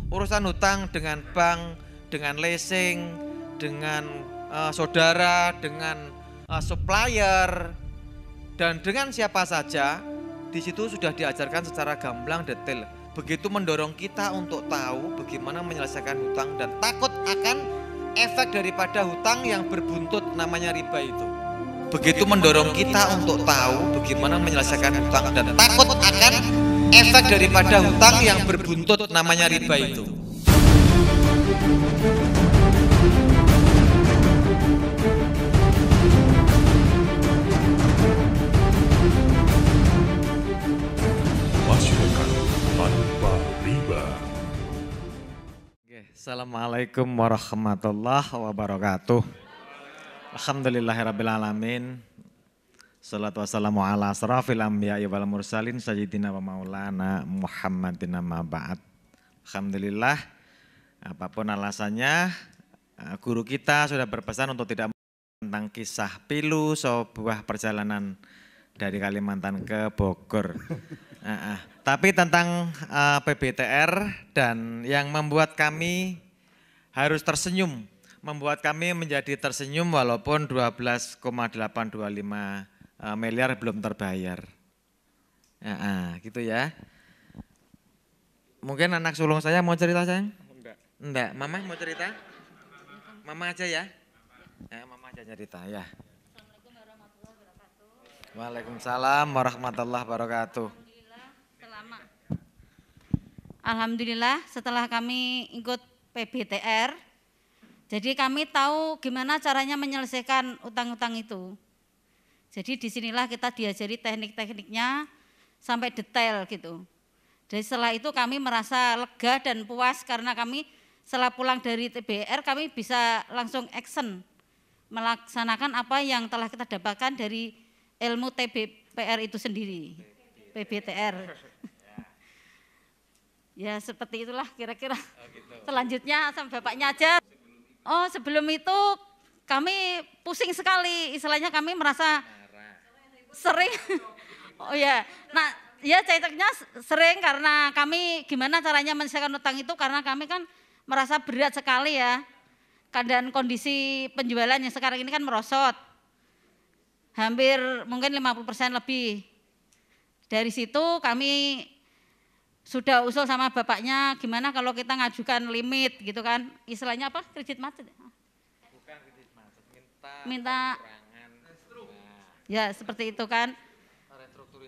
Urusan hutang dengan bank, dengan leasing, dengan saudara, dengan supplier, dan dengan siapa saja, di situ sudah diajarkan secara gamblang detail. Begitu mendorong kita untuk tahu bagaimana menyelesaikan hutang dan takut akan efek daripada hutang yang berbuntut namanya riba itu. Begitu mendorong kita untuk tahu bagaimana menyelesaikan hutang dan takut akan efek daripada hutang yang berbuntut namanya riba itu. Masyarakat tanpa riba. Assalamualaikum warahmatullahi wabarakatuh. Alhamdulillahirrabbilalamin. Salatu wassalamu ala asrafil anbiya'i wal mursalin sayyidina wa maulana Muhammadin amma ba'd. Alhamdulillah, apapun alasannya, guru kita sudah berpesan untuk tidak tentang kisah pilu sebuah perjalanan dari Kalimantan ke Bogor. Tapi tentang PBTR dan yang membuat kami harus tersenyum, membuat kami menjadi tersenyum walaupun 12,825 miliar belum terbayar. Gitu ya. Mungkin anak sulung saya mau cerita, sayang? Enggak. Mama mau cerita? Mama aja ya? Mama aja cerita ya. Assalamualaikum warahmatullahi wabarakatuh. Waalaikumsalam warahmatullahi wabarakatuh. Alhamdulillah setelah kami ikut PBTR, jadi kami tahu gimana caranya menyelesaikan utang-utang itu. Jadi disinilah kita diajari teknik-tekniknya sampai detail gitu. Jadi setelah itu kami merasa lega dan puas karena kami setelah pulang dari TBR kami bisa langsung action melaksanakan apa yang telah kita dapatkan dari ilmu TBPR itu sendiri, PBTR. Ya seperti itulah kira-kira. Selanjutnya sama bapaknya aja. Oh sebelum itu kami pusing sekali, istilahnya kami merasa sering. Oh ya, nah ya ceritanya sering karena kami gimana caranya menyelesaikan utang itu karena kami kan merasa berat sekali ya. Keadaan kondisi penjualan yang sekarang ini kan merosot. Hampir mungkin 50% lebih. Dari situ kami sudah usul sama bapaknya gimana kalau kita ngajukan limit gitu kan, istilahnya apa, kredit macet. Bukan kredit macet, minta pengurangan. Ya seperti itu kan.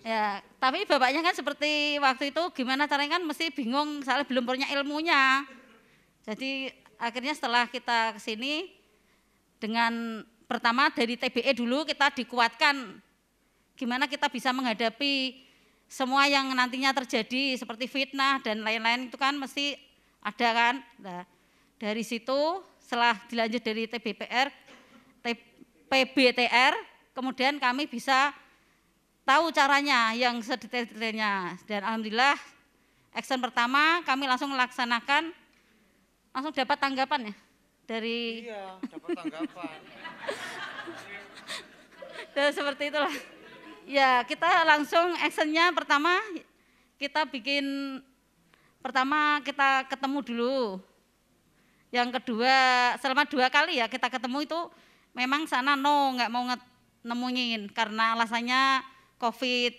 Ya, tapi bapaknya kan seperti waktu itu gimana caranya kan mesti bingung soalnya belum punya ilmunya. Jadi akhirnya setelah kita kesini dengan pertama dari TBE dulu kita dikuatkan gimana kita bisa menghadapi semua yang nantinya terjadi seperti fitnah dan lain-lain itu kan mesti ada kan. Nah, dari situ setelah dilanjut dari PBTR, kemudian kami bisa tahu caranya yang sedetail-detailnya. Dan alhamdulillah action pertama kami langsung melaksanakan, langsung dapat tanggapan ya dari. Iya, dapat tanggapan. Dan seperti itulah. Ya kita langsung actionnya pertama kita kita ketemu dulu. Yang kedua selama 2 kali ya kita ketemu itu memang sana nggak mau nemuin karena alasannya COVID.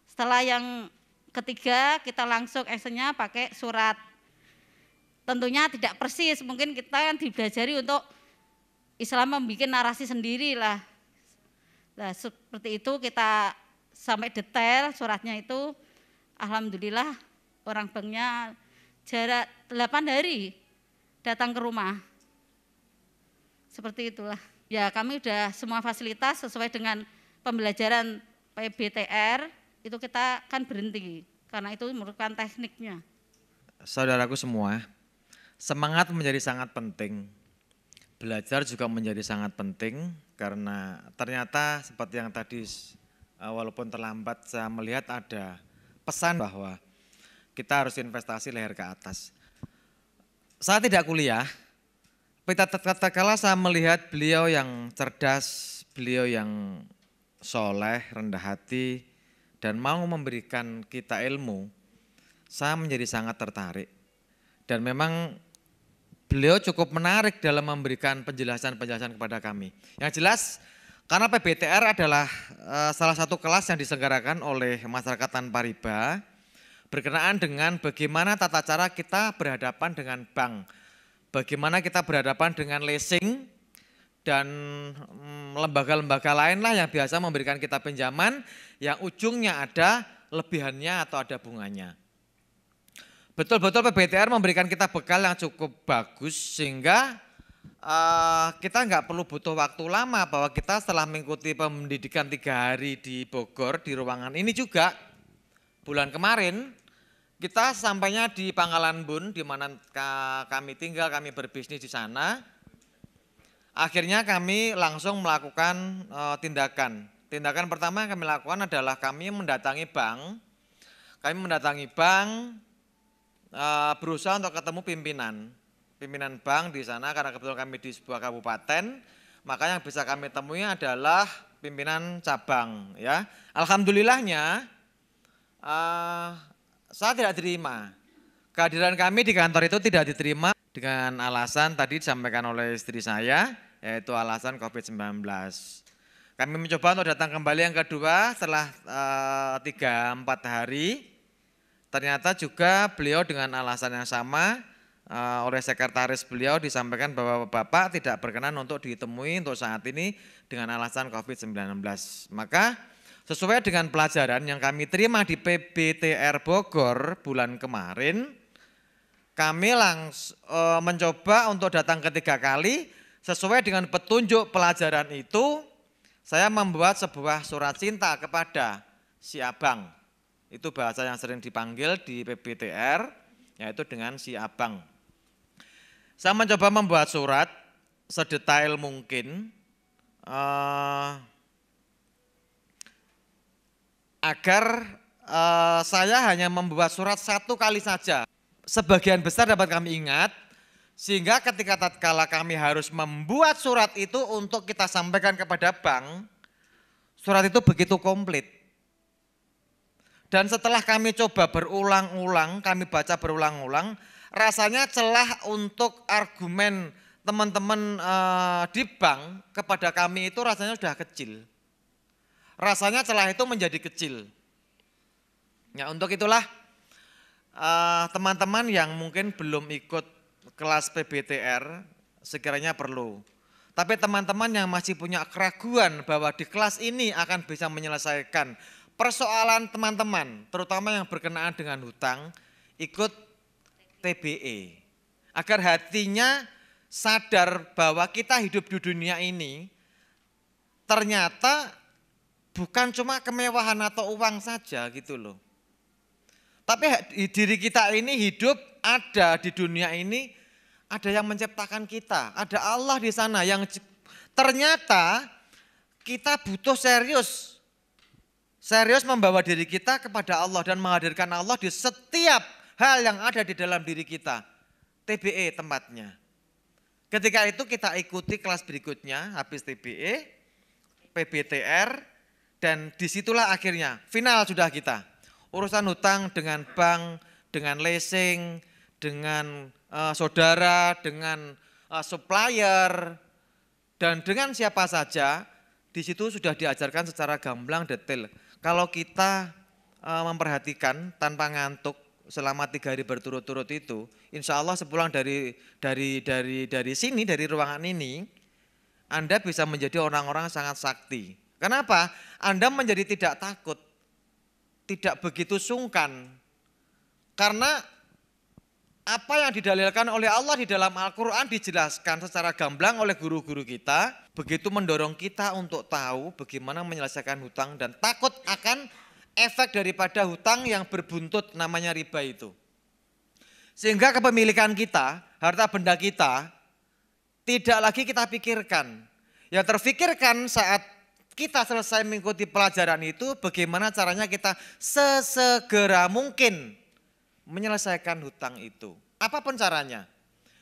Setelah yang ketiga kita langsung actionnya pakai surat. Tentunya tidak persis, mungkin kita kan dibelajari untuk Islam membuat narasi sendiri lah. Nah seperti itu kita sampai detail suratnya itu, alhamdulillah orang banknya jarak 8 hari datang ke rumah. Seperti itulah. Ya kami udah semua fasilitas sesuai dengan pembelajaran PBTR itu kita kan berhenti karena itu merupakan tekniknya. Saudaraku semua, semangat menjadi sangat penting. Belajar juga menjadi sangat penting karena ternyata seperti yang tadi walaupun terlambat saya melihat ada pesan bahwa kita harus investasi leher ke atas. Saya tidak kuliah, tapi tatkala saya melihat beliau yang cerdas, beliau yang soleh, rendah hati dan mau memberikan kita ilmu, saya menjadi sangat tertarik. Dan memang beliau cukup menarik dalam memberikan penjelasan-penjelasan kepada kami. Yang jelas karena PBTR adalah salah satu kelas yang diselenggarakan oleh masyarakat tanpa riba berkenaan dengan bagaimana tata cara kita berhadapan dengan bank, bagaimana kita berhadapan dengan leasing dan lembaga-lembaga lain lah yang biasa memberikan kita pinjaman yang ujungnya ada lebihannya atau ada bunganya. Betul-betul PBTR memberikan kita bekal yang cukup bagus sehingga kita nggak perlu butuh waktu lama bahwa kita setelah mengikuti pendidikan 3 hari di Bogor di ruangan ini juga bulan kemarin kita sampainya di Pangkalan Bun di mana kami tinggal, kami berbisnis di sana. Akhirnya kami langsung melakukan tindakan. Tindakan pertama yang kami lakukan adalah kami mendatangi bank. Kami mendatangi bank, berusaha untuk ketemu pimpinan bank di sana karena kebetulan kami di sebuah kabupaten. Maka yang bisa kami temui adalah pimpinan cabang. Ya, alhamdulillahnya saya tidak terima. Kehadiran kami di kantor itu tidak diterima dengan alasan tadi disampaikan oleh istri saya, yaitu alasan COVID-19. Kami mencoba untuk datang kembali yang kedua setelah 3-4 hari. Ternyata juga beliau dengan alasan yang sama oleh sekretaris beliau disampaikan bahwa Bapak tidak berkenan untuk ditemui untuk saat ini dengan alasan COVID-19. Maka sesuai dengan pelajaran yang kami terima di PBTR Bogor bulan kemarin, kami langsung mencoba untuk datang ketiga kali. Sesuai dengan petunjuk pelajaran itu, saya membuat sebuah surat cinta kepada si abang. Itu bahasa yang sering dipanggil di PBTR, yaitu dengan si abang. Saya mencoba membuat surat sedetail mungkin, agar saya hanya membuat surat 1 kali saja. Sebagian besar dapat kami ingat, sehingga ketika tatkala kami harus membuat surat itu untuk kita sampaikan kepada bank, surat itu begitu komplit. Dan setelah kami coba berulang-ulang, kami baca berulang-ulang, rasanya celah untuk argumen teman-teman di bank kepada kami itu rasanya sudah kecil. Rasanya celah itu menjadi kecil. Ya, untuk itulah teman-teman yang mungkin belum ikut kelas PBTR sekiranya perlu. Tapi teman-teman yang masih punya keraguan bahwa di kelas ini akan bisa menyelesaikan persoalan teman-teman, terutama yang berkenaan dengan hutang, ikut TBE. Agar hatinya sadar bahwa kita hidup di dunia ini ternyata bukan cuma kemewahan atau uang saja gitu loh. Tapi diri kita ini hidup ada di dunia ini, ada yang menciptakan kita, ada Allah di sana yang ternyata kita butuh serius membawa diri kita kepada Allah dan menghadirkan Allah di setiap hal yang ada di dalam diri kita. TBE tempatnya. Ketika itu kita ikuti kelas berikutnya, habis TBE, PBTR, dan disitulah akhirnya final sudah kita. Urusan hutang dengan bank, dengan leasing, dengan saudara, dengan supplier, dan dengan siapa saja, di situ sudah diajarkan secara gamblang detail. Kalau kita memperhatikan tanpa ngantuk selama 3 hari berturut-turut itu, insya Allah sepulang dari sini, dari ruangan ini, Anda bisa menjadi orang-orang sangat sakti. Kenapa? Anda menjadi tidak takut, tidak begitu sungkan. Karena apa yang didalilkan oleh Allah di dalam Al-Quran dijelaskan secara gamblang oleh guru-guru kita, begitu mendorong kita untuk tahu bagaimana menyelesaikan hutang dan takut akan efek daripada hutang yang berbuntut namanya riba itu. Sehingga kepemilikan kita, harta benda kita, tidak lagi kita pikirkan. Yang terfikirkan saat kita selesai mengikuti pelajaran itu, bagaimana caranya kita sesegera mungkin menyelesaikan hutang itu. Apapun caranya.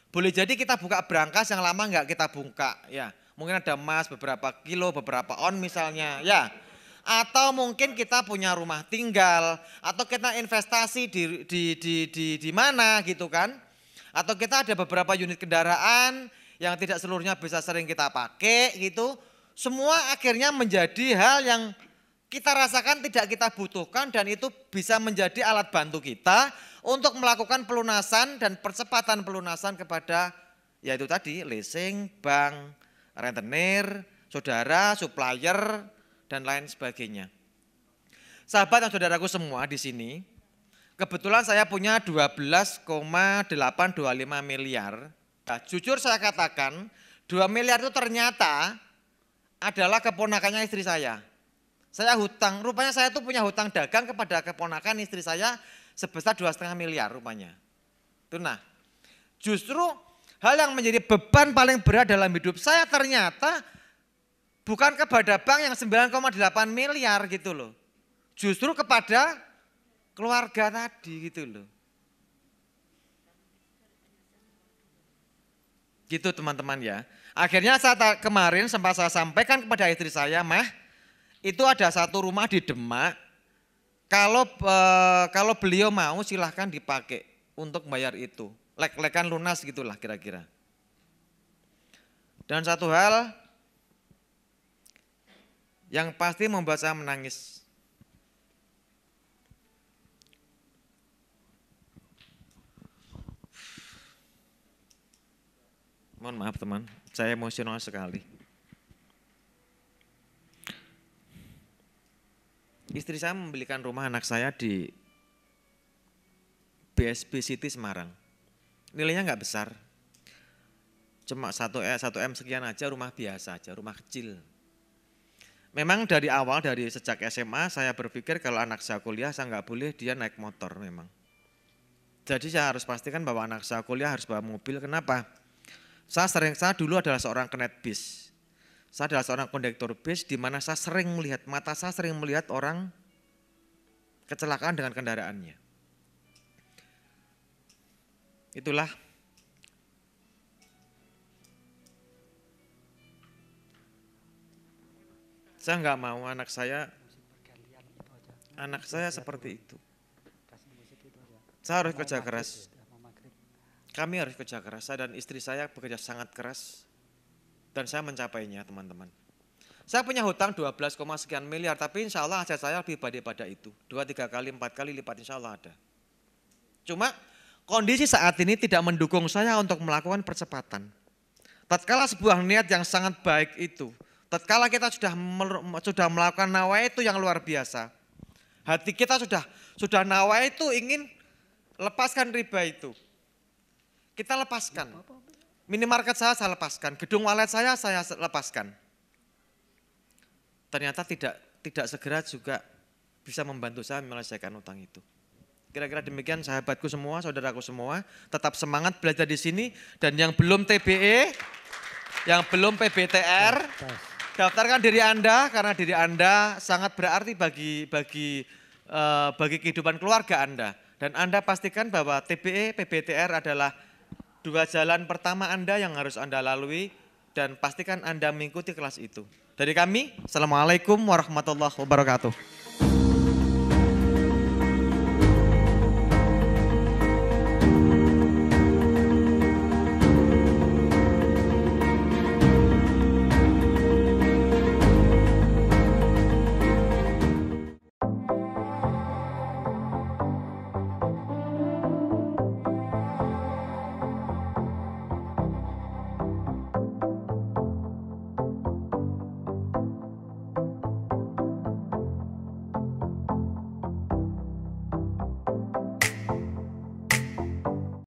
Boleh jadi kita buka brankas yang lama enggak kita buka, ya. Mungkin ada emas beberapa kilo, beberapa on misalnya, ya. Atau mungkin kita punya rumah tinggal, atau kita investasi di mana gitu kan. Atau kita ada beberapa unit kendaraan yang tidak seluruhnya bisa sering kita pakai gitu. Semua akhirnya menjadi hal yang kita rasakan tidak kita butuhkan dan itu bisa menjadi alat bantu kita untuk melakukan pelunasan dan percepatan pelunasan kepada yaitu tadi leasing, bank, rentenir, saudara, supplier, dan lain sebagainya. Sahabat dan saudaraku semua di sini, kebetulan saya punya 12,825 miliar. Nah, jujur saya katakan 2 miliar itu ternyata adalah keponakannya istri saya. Saya hutang, rupanya saya tuh punya hutang dagang kepada keponakan istri saya sebesar 2,5 miliar rupanya. Itu nah, justru hal yang menjadi beban paling berat dalam hidup saya ternyata bukan kepada bank yang 9,8 miliar gitu loh. Justru kepada keluarga tadi gitu loh. Gitu teman-teman ya. Akhirnya kemarin sempat saya sampaikan kepada istri saya, Mah, itu ada satu rumah di Demak. Kalau beliau mau silahkan dipakai untuk bayar itu. Lek-lekan lunas gitulah kira-kira. Dan satu hal yang pasti membuat saya menangis. Mohon maaf teman, saya emosional sekali. Istri saya membelikan rumah anak saya di BSB City Semarang. Nilainya nggak besar, cuma 1 M sekian aja, rumah biasa aja, rumah kecil. Memang dari awal, dari sejak SMA saya berpikir kalau anak saya kuliah saya nggak boleh dia naik motor memang. Jadi saya harus pastikan bahwa anak saya kuliah harus bawa mobil. Kenapa? Saya dulu adalah seorang kernet bis. Saya adalah seorang kondektur bis di mana saya sering melihat, mata saya sering melihat orang kecelakaan dengan kendaraannya. Itulah saya nggak mau anak saya seperti itu. Saya harus kerja keras. Kami harus kerja keras, saya dan istri saya bekerja sangat keras dan saya mencapainya teman-teman. Saya punya hutang 12, sekian miliar tapi insya Allah aset saya lebih daripada itu. 2, 3 kali, 4 kali lipat insya Allah ada. Cuma kondisi saat ini tidak mendukung saya untuk melakukan percepatan. Tatkala sebuah niat yang sangat baik itu, tatkala kita sudah melakukan nawa itu yang luar biasa. Hati kita sudah nawa itu ingin lepaskan riba itu. Kita lepaskan. Minimarket saya lepaskan, gedung walet saya lepaskan. Ternyata tidak segera juga bisa membantu saya menyelesaikan utang itu. Kira-kira demikian sahabatku semua, saudaraku semua, tetap semangat belajar di sini dan yang belum TBE, yang belum PBTR, daftarkan diri Anda karena diri Anda sangat berarti bagi kehidupan keluarga Anda. Dan Anda pastikan bahwa TBE, PBTR adalah 2 jalan pertama Anda yang harus Anda lalui dan pastikan Anda mengikuti kelas itu. Dari kami, Assalamualaikum warahmatullahi wabarakatuh.